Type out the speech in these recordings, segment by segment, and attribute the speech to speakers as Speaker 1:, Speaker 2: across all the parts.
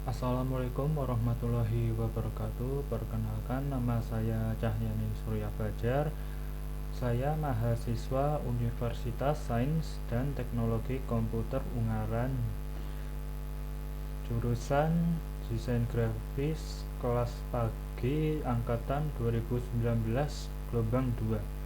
Speaker 1: Assalamualaikum warahmatullahi wabarakatuh. Perkenalkan, nama saya Cahyani Surya Fajar. Saya mahasiswa Universitas Sains dan Teknologi Komputer Ungaran, jurusan Desain Grafis, kelas pagi, angkatan 2019, gelombang 2.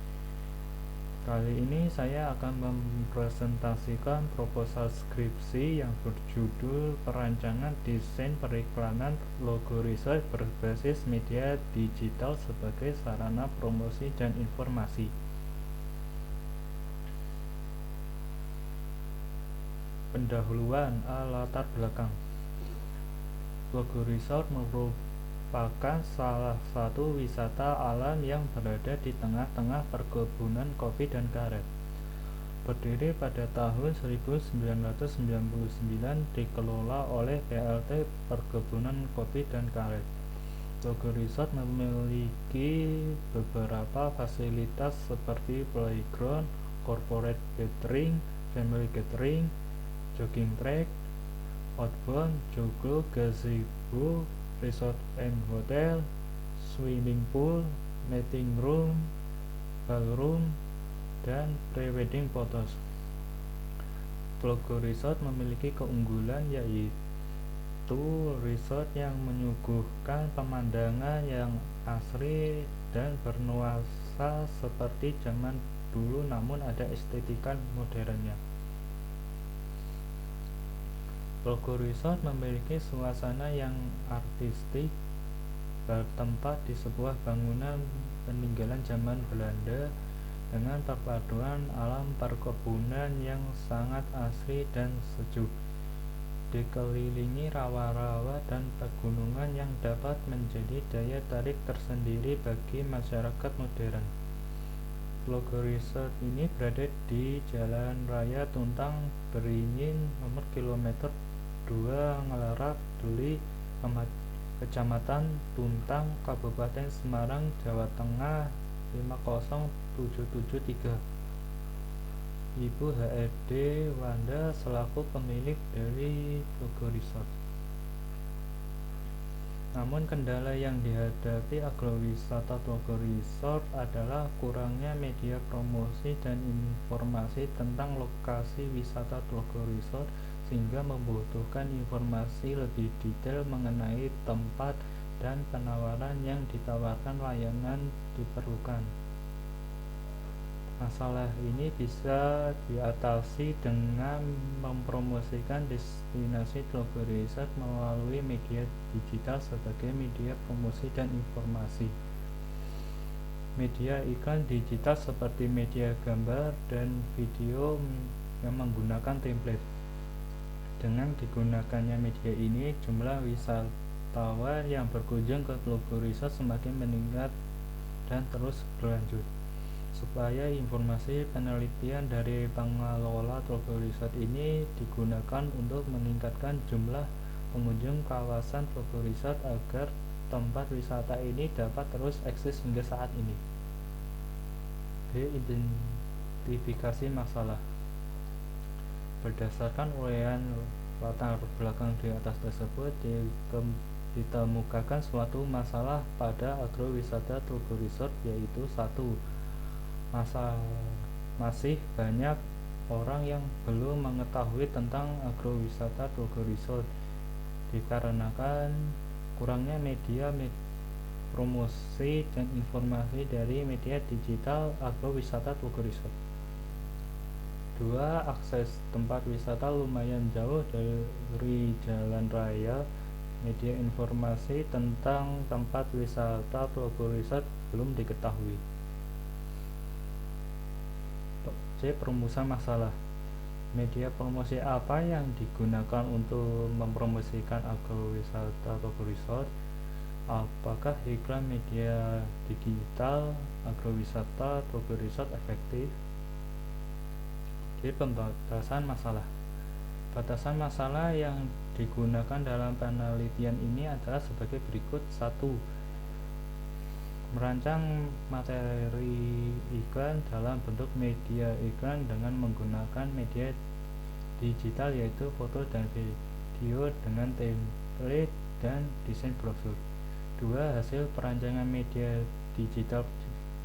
Speaker 1: Kali ini saya akan mempresentasikan proposal skripsi yang berjudul Perancangan Desain Periklanan Logo Riset Berbasis Media Digital sebagai Sarana Promosi dan Informasi. Pendahuluan. Latar belakang. Logo Resort merupakan salah satu wisata alam yang berada di tengah-tengah perkebunan kopi dan karet. Berdiri pada tahun 1999, dikelola oleh PLT Perkebunan Kopi dan Karet. Logo Resort memiliki beberapa fasilitas seperti playground, corporate catering, family catering, jogging track, outbound, jogo, gazebo, resort and hotel, swimming pool, meeting room, ballroom, dan pre-wedding photos. Logo resort memiliki keunggulan yaitu resort yang menyuguhkan pemandangan yang asri dan bernuansa seperti zaman dulu, namun ada estetika modernnya. Logo resort memiliki suasana yang artistik, bertempat di sebuah bangunan peninggalan zaman Belanda dengan perpaduan alam perkebunan yang sangat asri dan sejuk, dikelilingi rawa-rawa dan pegunungan yang dapat menjadi daya tarik tersendiri bagi masyarakat modern. Logo resort ini berada di Jalan Raya Tuntang Beringin nomor kilometer 2 Ngelarak Deli, Kecamatan Tuntang, Kabupaten Semarang, Jawa Tengah 50773. Ibu HRD Wanda selaku pemilik dari Logo Resort. Namun kendala yang dihadapi agrowisata Logo Resort adalah kurangnya media promosi dan informasi tentang lokasi wisata Logo Resort, sehingga membutuhkan informasi lebih detail mengenai tempat dan penawaran yang ditawarkan layanan diperlukan. Masalah ini bisa diatasi dengan mempromosikan destinasi Logo Resort melalui media digital sebagai media promosi dan informasi. Media iklan digital seperti media gambar dan video yang menggunakan template. Dengan digunakannya media ini, jumlah wisatawan yang berkunjung ke Logo Resort semakin meningkat dan terus berlanjut. Supaya informasi penelitian dari pengelola Logo Resort ini digunakan untuk meningkatkan jumlah pengunjung kawasan Logo Resort agar tempat wisata ini dapat terus eksis hingga saat ini. B. Identifikasi masalah. Berdasarkan uraian latar belakang di atas tersebut, ditemukan suatu masalah pada agrowisata Logo Resort, yaitu 1. Masih banyak orang yang belum mengetahui tentang agrowisata Logo Resort dikarenakan kurangnya media promosi dan informasi dari media digital agrowisata Logo Resort. 2. Akses tempat wisata lumayan jauh dari jalan raya. Media informasi tentang tempat wisata Logo Resort belum diketahui. C. Perumusan masalah. Media promosi apa yang digunakan untuk mempromosikan agrowisata Logo Resort? Apakah iklan media digital agrowisata Logo Resort efektif? Pembatasan masalah. Batasan masalah yang digunakan dalam penelitian ini adalah sebagai berikut. 1. Merancang materi iklan dalam bentuk media iklan dengan menggunakan media digital yaitu foto dan video dengan template, dan desain brosur. 2. Hasil perancangan media digital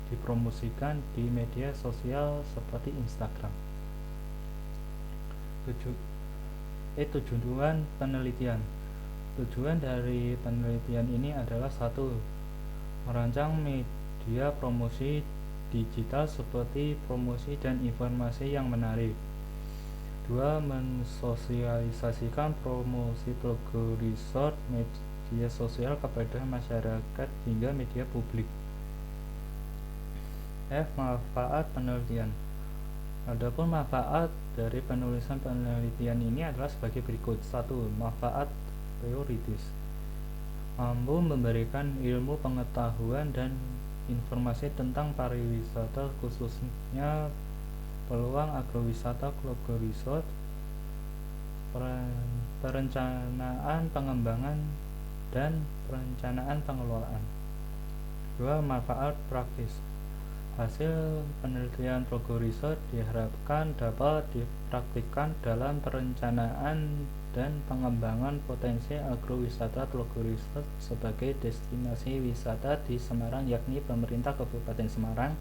Speaker 1: dipromosikan di media sosial seperti Instagram. Tujuan penelitian. Tujuan dari penelitian ini adalah 1. Merancang media promosi digital seperti promosi dan informasi yang menarik. 2. Mensosialisasikan promosi logo resort media sosial kepada masyarakat hingga media publik. F. Manfaat penelitian. Adapun manfaat dari penulisan penelitian ini adalah sebagai berikut. 1. Manfaat teoritis. Mampu memberikan ilmu pengetahuan dan informasi tentang pariwisata, khususnya peluang agrowisata, logo resort, perencanaan pengembangan, dan perencanaan pengelolaan. 2. Manfaat praktis. Hasil penelitian logo resort diharapkan dapat dipraktikkan dalam perencanaan dan pengembangan potensi agrowisata logo resort sebagai destinasi wisata di Semarang, yakni pemerintah Kabupaten Semarang,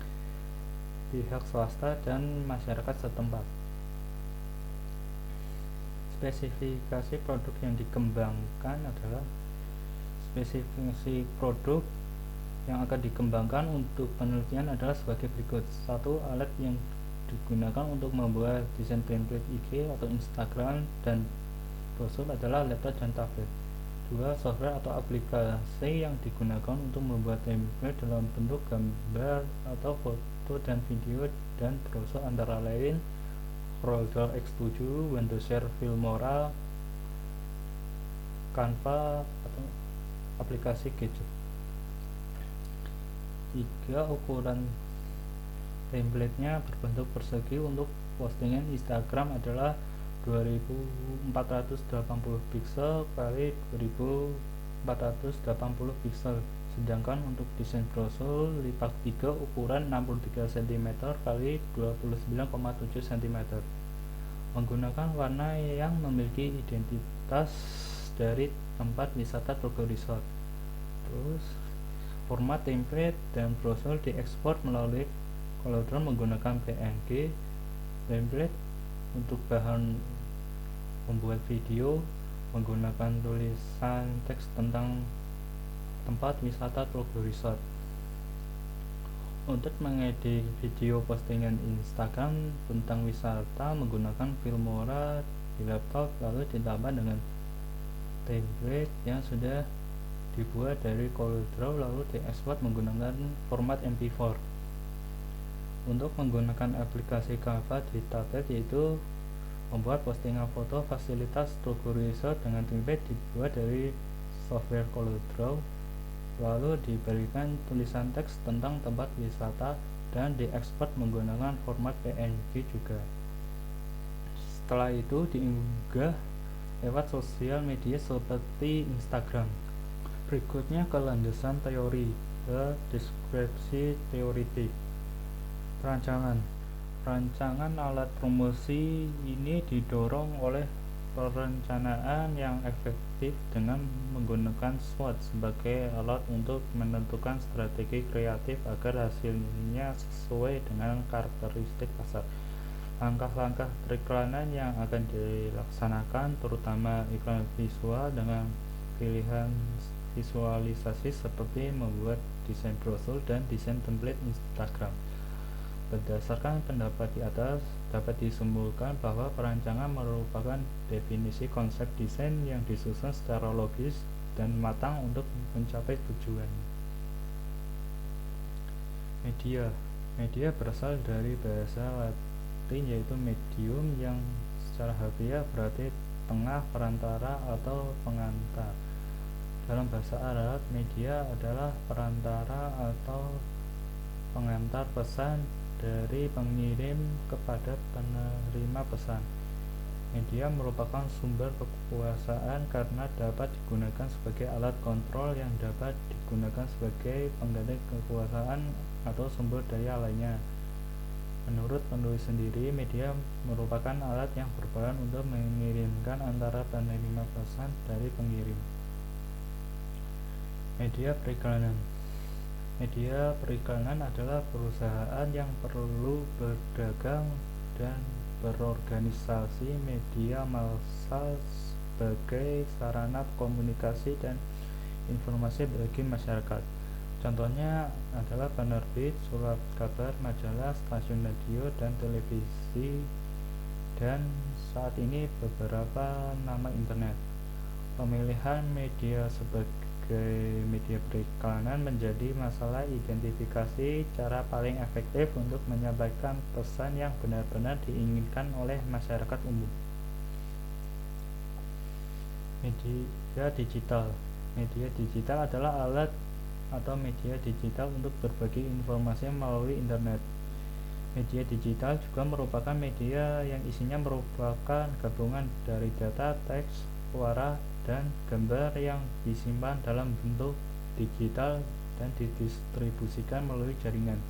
Speaker 1: pihak swasta, dan masyarakat setempat. Spesifikasi produk yang dikembangkan adalah spesifikasi produk yang akan dikembangkan untuk penelitian adalah sebagai berikut. 1. Alat yang digunakan untuk membuat desain template IG atau Instagram dan brosur adalah laptop dan tablet. 2. Software atau aplikasi yang digunakan untuk membuat template dalam bentuk gambar atau foto dan video dan brosur antara lain Corel X7, Wondershare, Filmora, Canva, atau aplikasi gadget. 3. Ukuran template-nya berbentuk persegi. Untuk postingan Instagram adalah 2480 pixel kali 2480 pixel, sedangkan untuk desain brosur lipat 3 ukuran 63 cm kali 29,7 cm menggunakan warna yang memiliki identitas dari tempat wisata logo resort. Terus format template dan brosur diekspor melalui CorelDRAW menggunakan PNG. Template untuk bahan membuat video menggunakan tulisan teks tentang tempat wisata logo resort. Untuk mengedit video postingan Instagram tentang wisata menggunakan Filmora di laptop, lalu ditambah dengan template yang sudah dibuat dari CorelDRAW lalu diekspor menggunakan format MP4. Untuk menggunakan aplikasi Canva di tablet, yaitu membuat postingan foto fasilitas logo resort dengan template dibuat dari software CorelDRAW lalu diberikan tulisan teks tentang tempat wisata dan diekspor menggunakan format PNG juga. Setelah itu diunggah lewat sosial media seperti Instagram. Berikutnya ke landasan teori, ke deskripsi teoritik. Perancangan alat promosi ini didorong oleh perencanaan yang efektif dengan menggunakan SWOT sebagai alat untuk menentukan strategi kreatif agar hasilnya sesuai dengan karakteristik pasar. Langkah-langkah periklanan yang akan dilaksanakan terutama iklan visual dengan pilihan visualisasi seperti membuat desain brosur dan desain template Instagram. Berdasarkan pendapat di atas, dapat disimpulkan bahwa perancangan merupakan definisi konsep desain yang disusun secara logis dan matang untuk mencapai tujuan. Media berasal dari bahasa Latin yaitu medium, yang secara harfiah berarti tengah, perantara, atau pengantar. Dalam bahasa Arab, media adalah perantara atau pengantar pesan dari pengirim kepada penerima pesan. Media merupakan sumber kekuasaan karena dapat digunakan sebagai alat kontrol yang dapat digunakan sebagai pengganti kekuasaan atau sumber daya lainnya. Menurut penulis sendiri, media merupakan alat yang berperan untuk mengirimkan antara penerima pesan dari pengirim. Media periklanan. Media periklanan adalah perusahaan yang perlu berdagang dan berorganisasi media massa sebagai sarana komunikasi dan informasi bagi masyarakat. Contohnya adalah penerbit, surat kabar, majalah, stasiun radio dan televisi, dan saat ini beberapa nama internet. Pemilihan media sebagai media periklanan menjadi masalah identifikasi cara paling efektif untuk menyampaikan pesan yang benar-benar diinginkan oleh masyarakat umum. Media digital. Media digital adalah alat atau media digital untuk berbagi informasi melalui internet. Media digital juga merupakan media yang isinya merupakan gabungan dari data, teks, suara, dan gambar yang disimpan dalam bentuk digital dan didistribusikan melalui jaringan.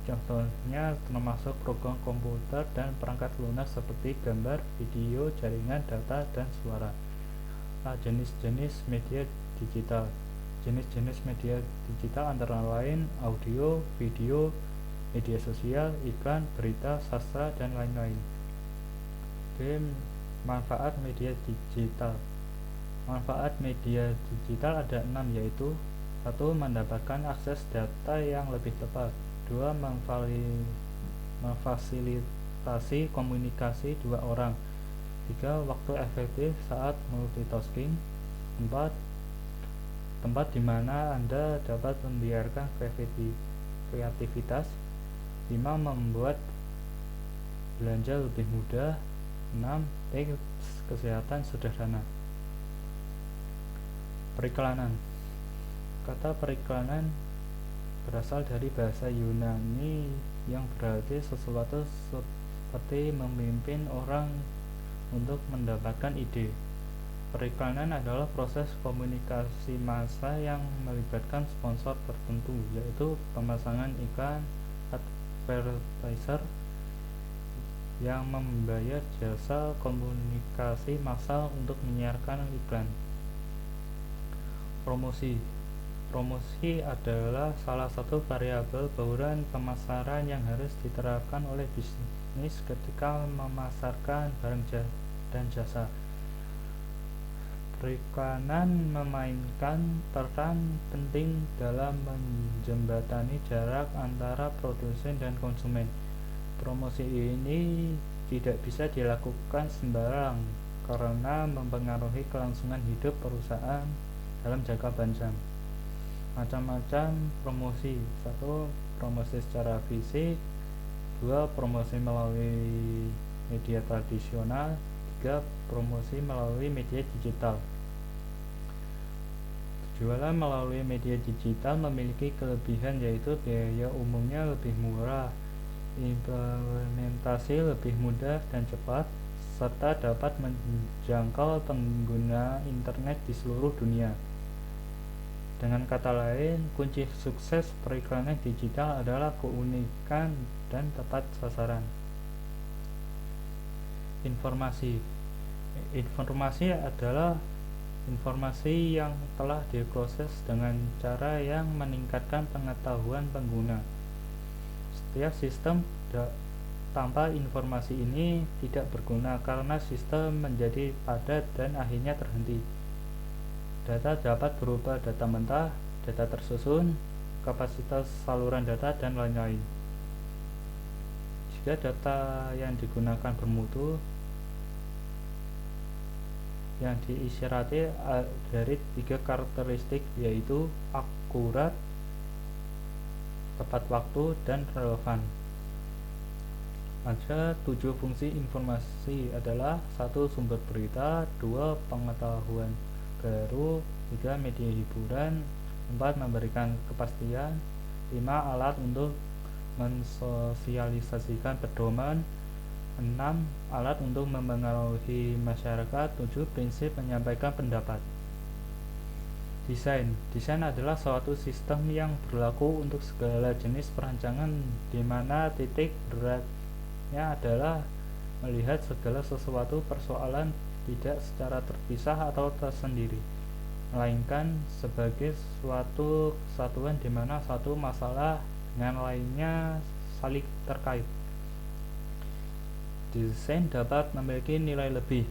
Speaker 1: Contohnya termasuk program komputer dan perangkat lunak seperti gambar, video, jaringan, data, dan suara. Jenis-jenis media digital. Jenis-jenis media digital antara lain audio, video, media sosial, iklan, berita, sastra, dan lain-lain. Manfaat media digital. Manfaat media digital ada 6, yaitu 1. Mendapatkan akses data yang lebih cepat. 2. Memfasilitasi komunikasi dua orang. 3. Waktu efektif saat multitasking. 4. Tempat di mana Anda dapat membiarkan kreativitas. 5. Membuat belanja lebih mudah. 6. Tips kesehatan sederhana. Periklanan. Kata periklanan berasal dari bahasa Yunani yang berarti sesuatu seperti memimpin orang untuk mendapatkan ide. Periklanan adalah proses komunikasi massa yang melibatkan sponsor tertentu, yaitu pemasangan iklan advertiser yang membayar jasa komunikasi massal untuk menyiarkan iklan. Promosi adalah salah satu variabel bauran pemasaran yang harus diterapkan oleh bisnis ketika memasarkan barang dan jasa. Periklanan memainkan peran penting dalam menjembatani jarak antara produsen dan konsumen. Promosi ini tidak bisa dilakukan sembarang karena mempengaruhi kelangsungan hidup perusahaan dalam jangka panjang. Macam-macam promosi. 1. Promosi secara fisik. 2. Promosi melalui media tradisional. 3. Promosi melalui media digital. Jualan melalui media digital memiliki kelebihan, yaitu biaya umumnya lebih murah, implementasi lebih mudah dan cepat, serta dapat menjangkau pengguna internet di seluruh dunia. Dengan kata lain, kunci sukses periklanan digital adalah keunikan dan tepat sasaran. Informasi adalah informasi yang telah diproses dengan cara yang meningkatkan pengetahuan pengguna. Setiap sistem tanpa informasi ini tidak berguna karena sistem menjadi padat dan akhirnya terhenti. Data dapat berupa data mentah, data tersusun, kapasitas saluran data, dan lain-lain. Jika data yang digunakan bermutu, yang diisyarati dari 3 karakteristik, yaitu akurat, tepat waktu, dan relevan. Ada 7 fungsi informasi adalah 1. Sumber berita, 2. Pengetahuan baru, 3. Media hiburan, 4. Memberikan kepastian, 5. Alat untuk mensosialisasikan pedoman, 6. Alat untuk mempengaruhi masyarakat, 7. Prinsip menyampaikan pendapat. Desain adalah suatu sistem yang berlaku untuk segala jenis perancangan, di mana titik beratnya adalah melihat segala sesuatu persoalan tidak secara terpisah atau tersendiri. melainkan sebagai suatu kesatuan di mana satu masalah dengan lainnya saling terkait. Desain dapat memiliki nilai lebih.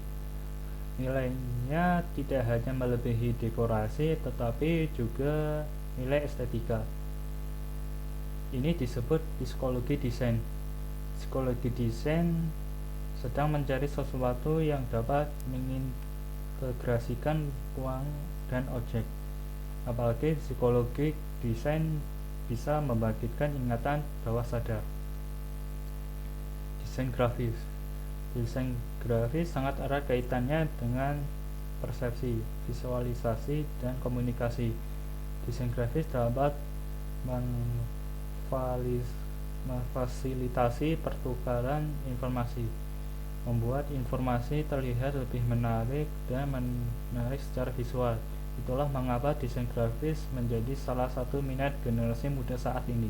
Speaker 1: Nilainya tidak hanya melebihi dekorasi, tetapi juga nilai estetika. Ini disebut psikologi desain. Psikologi desain sedang mencari sesuatu yang dapat mengintegrasikan ruang dan objek. Apalagi psikologi desain bisa membangkitkan ingatan bawah sadar. Desain grafis. Desain grafis sangat erat kaitannya dengan persepsi, visualisasi, dan komunikasi. Desain grafis dapat memfasilitasi pertukaran informasi, membuat informasi terlihat lebih menarik dan menarik secara visual. Itulah mengapa desain grafis menjadi salah satu minat generasi muda saat ini.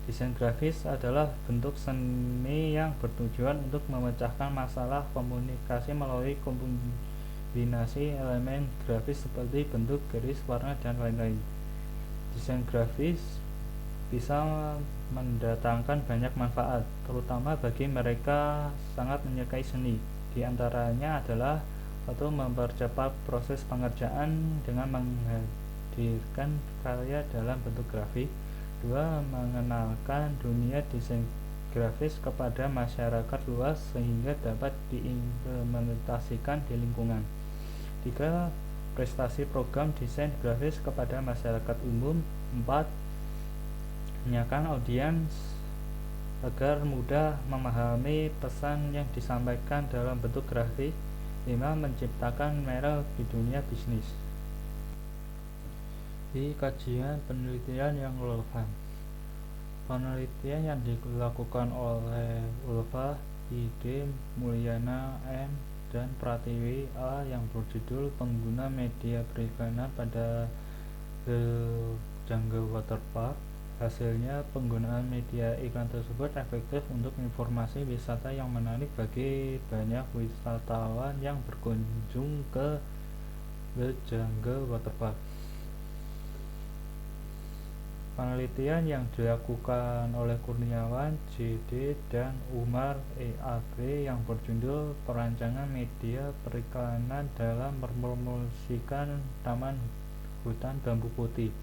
Speaker 1: Desain grafis adalah bentuk seni yang bertujuan untuk memecahkan masalah komunikasi melalui kombinasi elemen grafis seperti bentuk, garis, warna, dan lain-lain. Desain grafis bisa mendatangkan banyak manfaat, terutama bagi mereka sangat menyukai seni. Di antaranya adalah 1. Mempercepat proses pengerjaan dengan menghadirkan karya dalam bentuk grafik. 2. Mengenalkan dunia desain grafis kepada masyarakat luas sehingga dapat diimplementasikan di lingkungan. 3. Prestasi program desain grafis kepada masyarakat umum. 4. Menyampaikan audiens agar mudah memahami pesan yang disampaikan dalam bentuk grafik. 5. Menciptakan merek di dunia bisnis. Di kajian penelitian yang relevan. Penelitian yang dilakukan oleh Ulfa, I.D. Mulyana, M. dan Pratiwi, A. yang berjudul Pengguna Media Periklanan pada The Jungle Waterpark. Hasilnya, penggunaan media iklan tersebut efektif untuk informasi wisata yang menarik bagi banyak wisatawan yang berkunjung ke The Jungle Waterpark. Penelitian yang dilakukan oleh Kurniawan, J.D. dan Umar, E.A.B. yang berjudul Perancangan Media Periklanan dalam Mempromosikan Taman Hutan Bambu Putih.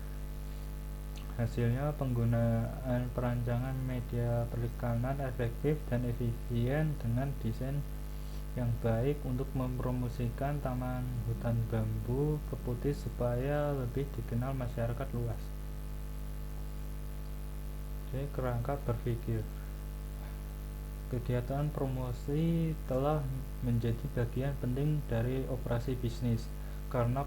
Speaker 1: Hasilnya, penggunaan perancangan media periklanan efektif dan efisien dengan desain yang baik untuk mempromosikan taman hutan bambu putih supaya lebih dikenal masyarakat luas. Kerangka berpikir. Kegiatan promosi telah menjadi bagian penting dari operasi bisnis, karena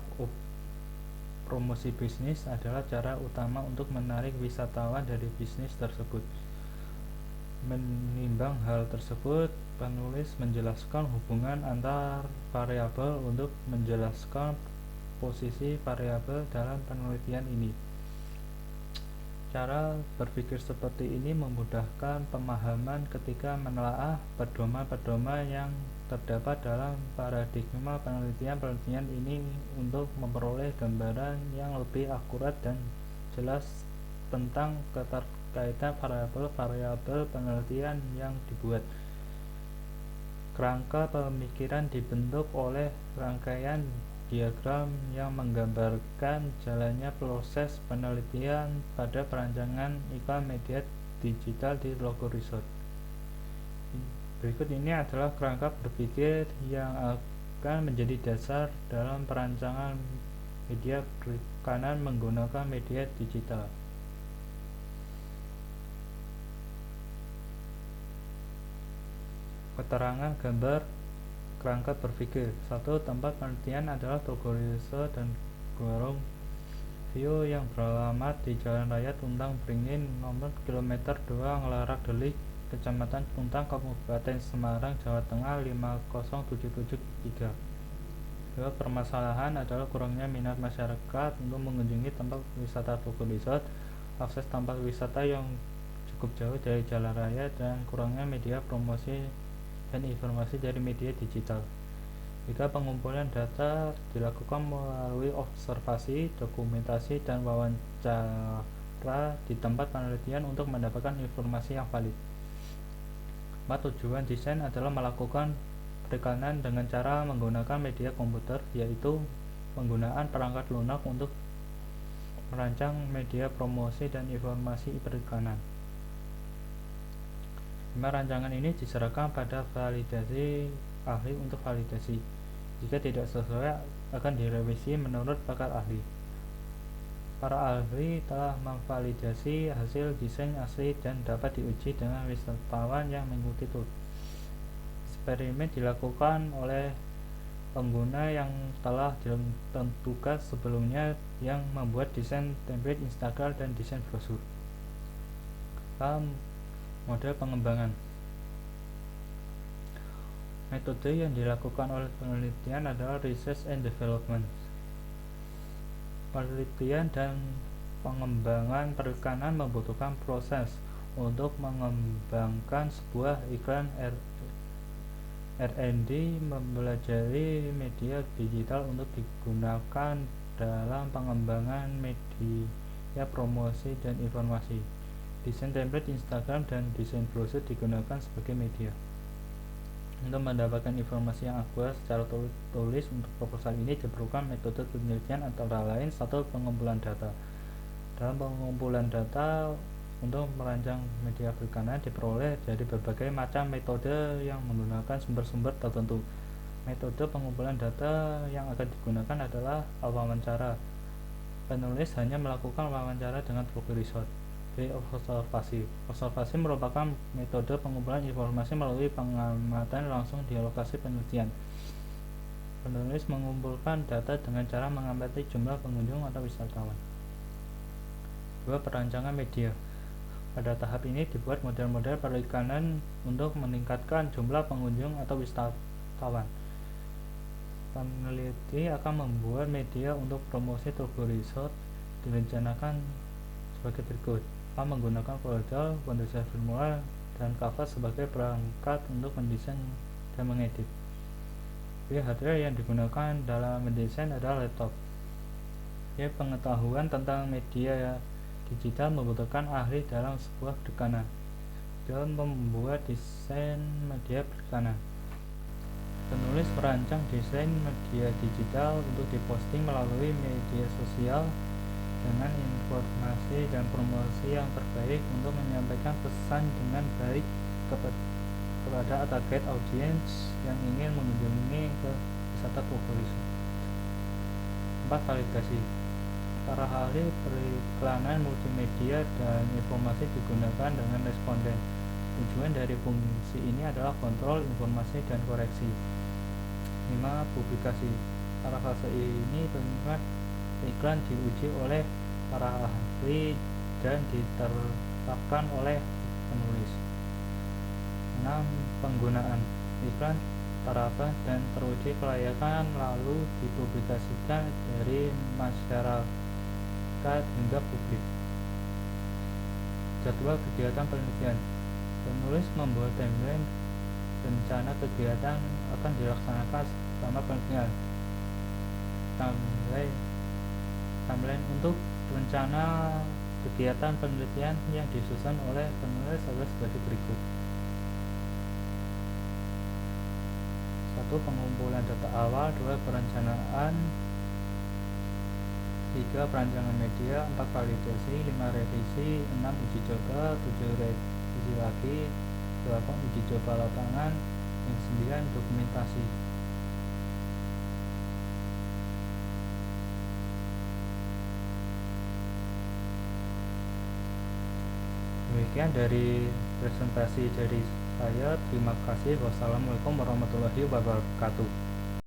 Speaker 1: promosi bisnis adalah cara utama untuk menarik wisatawan dari bisnis tersebut. Menimbang hal tersebut, penulis menjelaskan hubungan antar variabel untuk menjelaskan posisi variabel dalam penelitian ini. Cara berpikir seperti ini memudahkan pemahaman ketika menelaah pedoman-pedoman yang terdapat dalam paradigma penelitian ini untuk memperoleh gambaran yang lebih akurat dan jelas tentang keterkaitan variabel-variabel penelitian yang dibuat. Kerangka pemikiran dibentuk oleh rangkaian diagram yang menggambarkan jalannya proses penelitian pada perancangan iklan media digital di logo resort. Berikut ini adalah kerangka berpikir yang akan menjadi dasar dalam perancangan media periklanan menggunakan media digital. Keterangan gambar kerangka berpikir. 1. Tempat penelitian adalah Toko Resort dan Warung View yang beralamat di Jalan Raya Tuntang Beringin nomor kilometer 2 Ngelarak Delik, Kecamatan Tuntang, Kabupaten Semarang, Jawa Tengah 50773. 2. Permasalahan adalah kurangnya minat masyarakat untuk mengunjungi tempat wisata Toko Resort, akses tempat wisata yang cukup jauh dari jalan raya, dan kurangnya media promosi dan informasi dari media digital. Jika pengumpulan data dilakukan melalui observasi, dokumentasi, dan wawancara di tempat penelitian untuk mendapatkan informasi yang valid. Tujuan desain adalah melakukan periklanan dengan cara menggunakan media komputer, yaitu penggunaan perangkat lunak untuk merancang media promosi dan informasi periklanan. Rancangan ini diserahkan pada validasi ahli untuk validasi. Jika tidak sesuai, akan direvisi menurut pakar ahli. Para ahli telah memvalidasi hasil desain asli dan dapat diuji dengan wisatawan yang mengikuti tur. Eksperimen dilakukan oleh pengguna yang telah ditentukan sebelumnya yang membuat desain template Instagram dan desain brosur. Model pengembangan. Metode yang dilakukan oleh penelitian adalah research and development. Penelitian dan pengembangan periklanan membutuhkan proses untuk mengembangkan sebuah iklan. R&D mempelajari media digital untuk digunakan dalam pengembangan media promosi dan informasi. Desain template Instagram dan desain brosur digunakan sebagai media. Untuk mendapatkan informasi yang akurat secara tulis untuk proposal ini diperlukan metode penelitian antara lain: 1. Pengumpulan data. Dalam pengumpulan data untuk merancang media periklanan diperoleh dari berbagai macam metode yang menggunakan sumber-sumber tertentu. Metode pengumpulan data yang akan digunakan adalah wawancara. Penulis hanya melakukan wawancara dengan prokurisor. B. Observasi. Observasi merupakan metode pengumpulan informasi melalui pengamatan langsung di lokasi penelitian. Penulis mengumpulkan data dengan cara mengamati jumlah pengunjung atau wisatawan. 2. Perancangan media. Pada tahap ini dibuat model-model periklanan untuk meningkatkan jumlah pengunjung atau wisatawan. Peneliti akan membuat media untuk promosi Turbo Resort direncanakan sebagai berikut: menggunakan folder, pendesain firmware, dan cover sebagai perangkat untuk mendesain dan mengedit. Hardware yang digunakan dalam mendesain adalah laptop. Pengetahuan tentang media digital membutuhkan ahli dalam sebuah periklanan dalam membuat desain media periklanan. Penulis merancang desain media digital untuk diposting melalui media sosial dengan informasi dan promosi yang terbaik untuk menyampaikan pesan dengan baik kepada target audiens yang ingin mengunjungi ke wisata Turbo Resort. 4. Validasi. Para ahli periklanan multimedia dan informasi digunakan dengan responden. Tujuan dari fungsi ini adalah kontrol informasi dan koreksi. 5. Publikasi. Pada fase ini iklan diuji oleh para ahli dan diterapkan oleh penulis. 6. Penggunaan. Iklan terapkan dan teruji kelayakan lalu dipublikasikan dari masyarakat hingga publik. Jadwal kegiatan penelitian. Penulis membuat timeline rencana kegiatan akan dilaksanakan selama penelitian. Timeline untuk rencana kegiatan penelitian yang disusun oleh penulis adalah sebagai berikut. 1. Pengumpulan data awal. 2. Perencanaan. 3. Perancangan media. 4. Validasi. 5. Revisi. 6. Uji coba. 7. Revisi lagi. 8. Uji coba lapangan. 9. Dokumentasi. Demikian dari presentasi dari saya. Terima kasih. Wassalamualaikum warahmatullahi wabarakatuh.